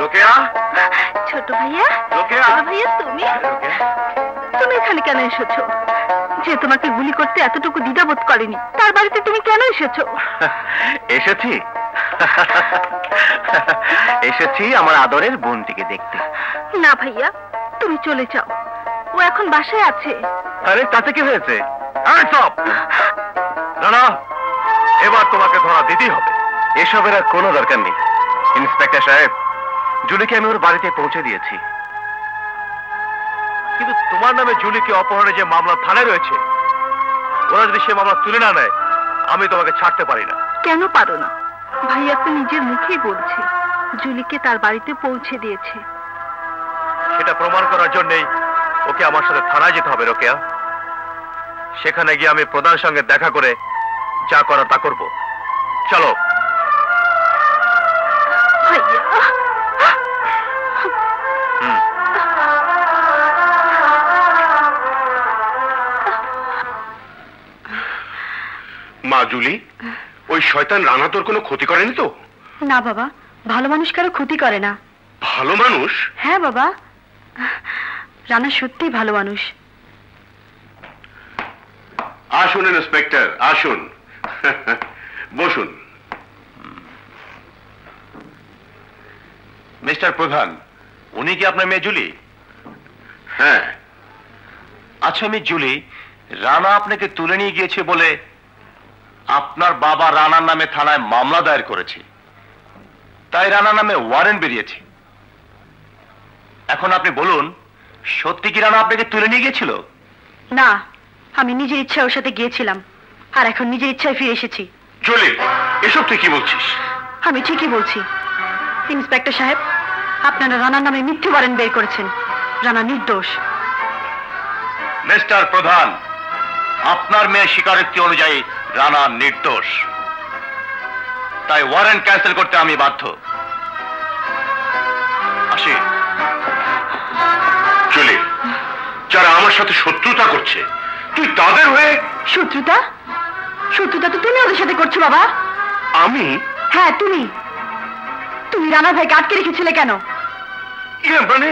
রোকেয়া, ছোট ভাইয়া। রোকেয়া, ছোট ভাইয়া তুমি তুমি এখানে কেন এসেছো? যে তোমাকে গুলি করতে এতটুকু দ্বিধাবোধ করেনি, তার বাড়িতে তুমি কেন এসেছো? এসেছি এসেছি আমার আদরের বোনটিকে দেখতে। না ভাইয়া, তুমি চলে যাও, ও এখন বাসায় আছে। আরে তাতে কি হয়েছে? না না, এবার তোমাকে ধরা দিতেই হবে। এসবের আর কোনো দরকার নেই। ইন্সপেক্টর সাহেব, জুলিকে আমি ওর বাড়িতে পৌঁছে দিয়েছি। কিন্তু তোমার নামে জুলিকে অপহরণে যে মামলা থানায় রয়েছে, ওরা যদি সে মামলা তুলে না নেয়, আমি তোমাকে ছাড়তে পারি না। কেন পারো না? ভাইয়া তো নিজের মুখেই বলছে জুলিকে তার বাড়িতে পৌঁছে দিয়েছে। সেটা প্রমাণ করার জন্যই ওকে আমার সাথে থানায় যেতে হবে রোকেয়া। সেখানে গিয়ে আমি প্রধানের সঙ্গে দেখা করে যা করা তা করব। চলো। ভাইয়া, মা জুলি, ওই শয়তান রানা তোর কোনো ক্ষতি করেনি তো? না বাবা, ভালো মানুষ কারো ক্ষতি করে না। ভালো মানুষ? হ্যাঁ বাবা, রানা সত্যিই ভালো মানুষ। আসুন ইন্সপেক্টর, আসুন। বসুন। মিস্টার প্রধান, উনি কি আপনার মেয়ে জুলি? হ্যাঁ। আচ্ছা মিস জুলি, রানা আপনাকে তুলে নিয়ে গিয়েছে বলে আপনার বাবা রানার নামে থানায় মামলা দায়ের করেছে, তাই রানার নামে ওয়ারেন্ট বেরিয়েছে। এখন আপনি বলুন, সত্যি কি রানা আপনাকে তুলে নিয়ে গিয়েছিল? না, আমি নিজের ইচ্ছায় ওর সাথে গিয়েছিলাম, আর এখন নিজের ইচ্ছায় ফিরে এসেছি। জুলি, এসব তুই কি বলছিস? আমি ঠিকই বলছি। ইন্সপেক্টর সাহেব, আপনারা রানার নামে মিথ্যে ওয়ারেন্ট বের করেছেন। রানা নির্দোষ। মিস্টার প্রধান, আপনার মেয়ে স্বীকারোক্তি অনুযায়ী রানা নির্দোষ, তাই ওয়ারেন্ট ক্যান্সেল করতে আমি বাধ্য। আসি। জুলি, যারা আমার সাথে শত্রুতা করছে, তুই তাদের হয়ে... শত্রুতা? শত্রুতা তো তুমি ওদের সাথে করছো বাবা। আমি? হ্যাঁ তুমি। তুমি রানা ভাইকে আটকে রেখেছিলে কেন? মানে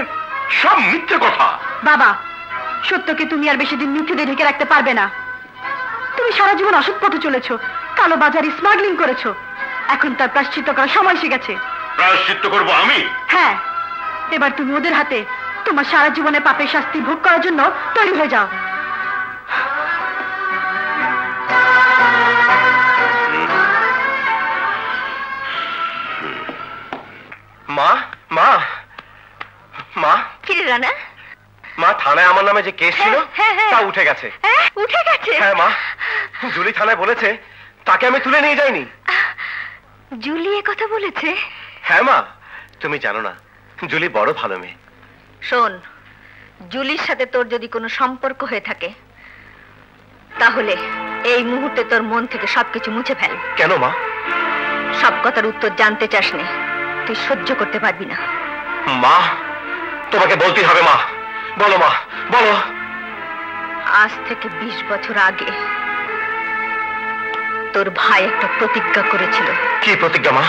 সব মিথ্যে কথা। বাবা, সত্যকে তুমি আর বেশি দিন মিথ্যে দিয়ে ঢেকে রাখতে পারবে না। তুমি সারা জীবন অসৎ পথে চলেছো, কালো বাজারে স্মাগলিং করেছো। এখন তার প্রায়শ্চিত্ত করার সময় এসে গেছে। প্রায়শ্চিত্ত করব আমি? হ্যাঁ, এবার তুমি ওদের হাতে তোমার সারা জীবনে পাপের শাস্তি ভোগ করার জন্য তৈরি হয়ে যাও। মা, মা, মা। কি রানা? মা, থানায় আমার নামে যে কেস ছিল তা উঠে গেছে। উঠে গেছে? হ্যাঁ মা, জুলি থানায় বলেছে তাকে আমি তুলে নিয়ে যাইনি। জুলি এ কথা বলেছে? হ্যাঁ মা, তুমি জানো না, জুলি বড় ভালো মেয়ে। শোন, জুলির সাথে তোর যদি কোনো সম্পর্ক হয়ে থাকে, তাহলে এই মুহূর্তে তোর মন থেকে সবকিছু মুছে ফেল। কেন মা? সব কথার উত্তর জানতে চাস নে, তুই সহ্য করতে পারবি না। মা, তোমাকে বলতেই হবে মা। বলো মা, বলো। আজ থেকে 20 বছর আগে তোর ভাই একটা প্রতিজ্ঞা করেছিল। কি প্রতিজ্ঞা মা?